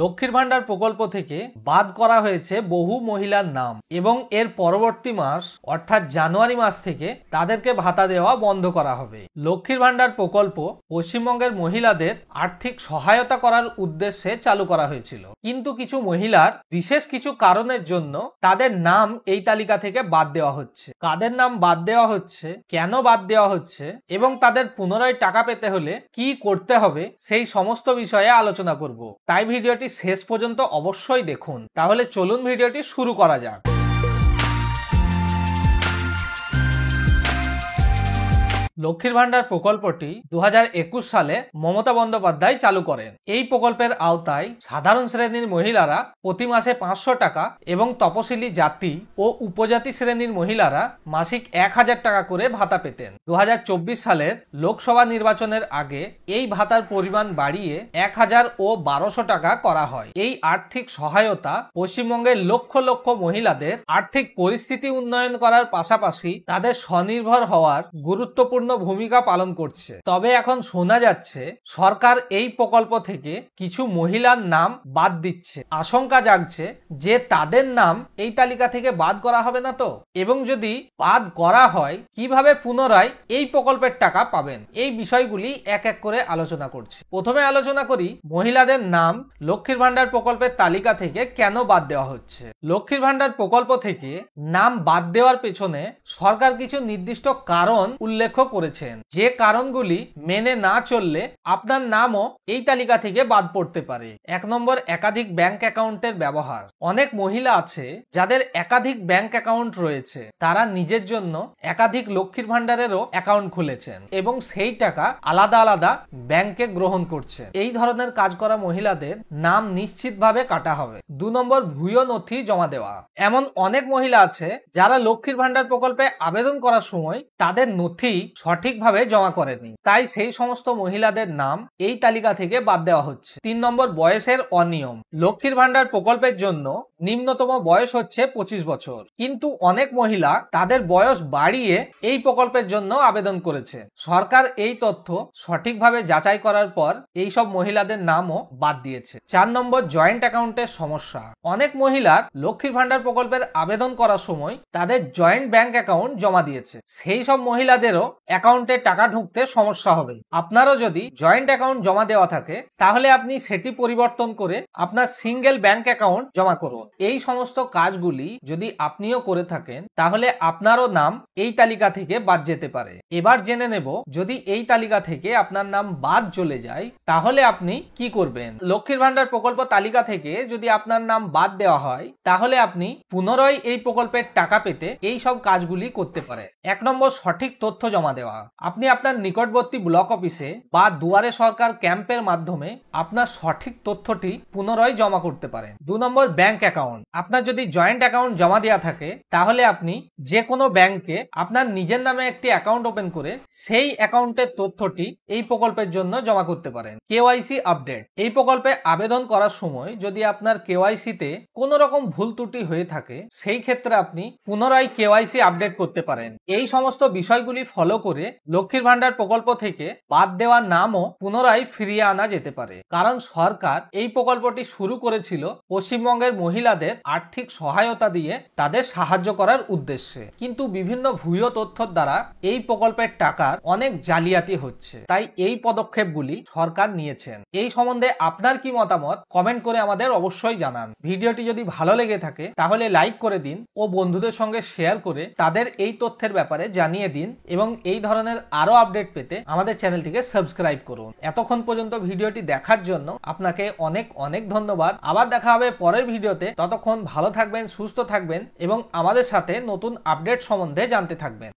লক্ষ্মীর ভান্ডার প্রকল্প থেকে বাদ করা হয়েছে বহু মহিলার নাম এবং এর পরবর্তী মাস অর্থাৎ জানুয়ারি মাস থেকে তাদেরকে ভাতা দেওয়া বন্ধ করা হবে। লক্ষ্মীর ভান্ডার প্রকল্প পশ্চিমবঙ্গের মহিলাদের আর্থিক সহায়তা করার উদ্দেশ্যে চালু করা হয়েছিল, কিন্তু কিছু মহিলার বিশেষ কিছু কারণের জন্য তাদের নাম এই তালিকা থেকে বাদ দেওয়া হচ্ছে। কাদের নাম বাদ দেওয়া হচ্ছে, কেন বাদ দেওয়া হচ্ছে এবং তাদের পুনরায় টাকা পেতে হলে কি করতে হবে সেই সমস্ত বিষয়ে আলোচনা করব। তাই ভিডিওটি শেষ পর্যন্ত অবশ্যই দেখুন। তাহলে চলুন ভিডিওটি শুরু করা যাক। লক্ষ্মীর ভান্ডার প্রকল্পটি 2021 সালে মমতা বন্দ্যোপাধ্যায় চালু করেন। এই প্রকল্পের আওতায় সাধারণ শ্রেণীর মহিলারা প্রতি মাসে 500 টাকা এবং তপশিলি জাতি ও উপজাতি শ্রেণীর মহিলারা মাসিক 1000 টাকা করে ভাতা পেতেন। 2024 সালের লোকসভা নির্বাচনের আগে এই ভাতার পরিমাণ বাড়িয়ে 1000 ও 1200 টাকা করা হয়। এই আর্থিক সহায়তা পশ্চিমবঙ্গের লক্ষ লক্ষ মহিলাদের আর্থিক পরিস্থিতি উন্নয়ন করার পাশাপাশি তাদের স্বনির্ভর হওয়ার গুরুত্বপূর্ণ ভূমিকা পালন করছে। তবে এখন শোনা যাচ্ছে সরকার এই প্রকল্প থেকে কিছু মহিলার নাম বাদ দিচ্ছে। আশঙ্কা জাগছে যে তাদের নাম এই তালিকা থেকে বাদ করা হবে না তো, এবং যদি বাদ করা হয় কিভাবে পুনরায় এই প্রকল্পের টাকা পাবেন। এই বিষয়গুলি এক এক করে আলোচনা করছি। প্রথমে আলোচনা করি মহিলাদের নাম লক্ষ্মীর ভান্ডার প্রকল্পের তালিকা থেকে কেন বাদ দেওয়া হচ্ছে। লক্ষ্মীর ভান্ডার প্রকল্প থেকে নাম বাদ দেওয়ার পেছনে সরকার কিছু নির্দিষ্ট কারণ উল্লেখ করেছেন, যে কারণগুলি মেনে না চললে আপনার নামও এই তালিকা থেকে বাদ পড়তে পারে। 1 নম্বর, একাধিক ব্যাংক অ্যাকাউন্টের ব্যবহার। অনেক মহিলা আছে যাদের একাধিক ব্যাংক অ্যাকাউন্ট রয়েছে, তারা নিজের জন্য একাধিক লক্ষ্মীর ভান্ডারেরও অ্যাকাউন্ট খুলেছেন এবং সেই টাকা আলাদা আলাদা ব্যাংকে গ্রহণ করছে। এই ধরনের কাজ করা মহিলাদের নাম নিশ্চিতভাবে কাটা হবে। 2 নম্বর, ভুয়ো নথি জমা দেওয়া। এমন অনেক মহিলা আছে যারা লক্ষ্মীর ভান্ডার প্রকল্পে আবেদন করার সময় তাদের নথি সঠিকভাবে জমা করেনি, তাই সেই সমস্ত মহিলাদের নাম এই তালিকা থেকে বাদ দেওয়া হচ্ছে। 3 নম্বর, বয়সের অনিয়ম। লক্ষ্মীর ভান্ডার প্রকল্পের জন্য নিম্নতম বয়স হচ্ছে 25 বছর, কিন্তু অনেক মহিলা তাদের বয়স বাড়িয়ে এই প্রকল্পের জন্য আবেদন করেছে। সরকার এই তথ্য সঠিকভাবে যাচাই করার পর এই সব মহিলাদের নামও বাদ দিয়েছে। 4 নম্বর, জয়েন্ট অ্যাকাউন্টের সমস্যা। অনেক মহিলার লক্ষ্মীর ভান্ডার প্রকল্পের আবেদন করার সময় তাদের জয়েন্ট ব্যাংক অ্যাকাউন্ট জমা দিয়েছে। সেই সব মহিলাদেরও অ্যাকাউন্টে টাকা ঢুকতে সমস্যা হবে। আপনারও যদি জয়েন্ট অ্যাকাউন্ট জমা দেওয়া থাকে তাহলে আপনি সেটি পরিবর্তন করে আপনার সিঙ্গেল ব্যাংক অ্যাকাউন্ট জমা করুন। এই সমস্ত কাজগুলি যদি আপনিও করে থাকেন তাহলে আপনারও নাম এই তালিকা থেকে বাদ যেতে পারে। এবার জেনে নেব যদি এই তালিকা থেকে আপনার নাম বাদ চলে যায় তাহলে আপনি কি করবেন। লক্ষ্মীর ভান্ডার প্রকল্প তালিকা থেকে যদি আপনার নাম বাদ দেওয়া হয় তাহলে আপনি পুনরায় এই প্রকল্পের টাকা পেতে এই সব কাজগুলি করতে পারেন। 1 নম্বর, সঠিক তথ্য জমা দেওয়া। আপনি আপনার নিকটবর্তী ব্লক অফিসে বা দুয়ারে সরকার ক্যাম্পের মাধ্যমে আপনার সঠিক তথ্যটি পুনরায় জমা করতে পারেন। 2 নম্বর, ব্যাংক অ্যাকাউন্ট। আপনার যদি জয়েন্ট অ্যাকাউন্ট জমা দেওয়া থাকে তাহলে আপনি যে কোনো ব্যাংকে আপনার নিজের নামে একটি অ্যাকাউন্ট ওপেন করে সেই অ্যাকাউন্টের তথ্যটি এই প্রকল্পের জন্য জমা করতে পারেন। KYC update. এই প্রকল্পে আবেদন করার সময় যদি আপনার কেওয়াইসি তে কোনো রকম ভুল ত্রুটি হয়ে থাকে সেই ক্ষেত্রে আপনি পুনরায় কেওয়াইসি আপডেট করতে পারেন। এই সমস্ত বিষয়গুলি ফলো করে লক্ষ্মীর ভান্ডার প্রকল্প থেকে বাদ দেওয়া নামও পুনরায় ফিরিয়ে আনা যেতে পারে, কারণ সরকার এই প্রকল্পটি শুরু করেছিল পশ্চিমবঙ্গের মহিলাদের আর্থিক সহায়তা দিয়ে তাদের সাহায্য করার উদ্দেশ্যে, কিন্তু বিভিন্ন ভুয়ো তথ্যের দ্বারা এই প্রকল্পের টাকার অনেক জালিয়াতি হচ্ছে। তাই এই পদক্ষেপগুলি সরকার নিয়েছেন। এই সম্বন্ধে আপনার কি মতামত কমেন্ট করে আমাদের অবশ্যই জানান। ভিডিওটি যদি ভালো লেগে থাকে তাহলে লাইক করে দিন ও বন্ধুদের সঙ্গে শেয়ার করে তাদের এই তথ্যের ব্যাপারে জানিয়ে দিন, এবং এই ধরনের আরো আপডেট পেতে আমাদের চ্যানেলটিকে সাবস্ক্রাইব করুন। এতক্ষণ পর্যন্ত ভিডিওটি দেখার জন্য আপনাকে অনেক অনেক ধন্যবাদ। আবার দেখা হবে পরের ভিডিওতে। ততক্ষণ ভালো থাকবেন, সুস্থ থাকবেন এবং আমাদের সাথে নতুন আপডেট সম্বন্ধে জানতে থাকবেন।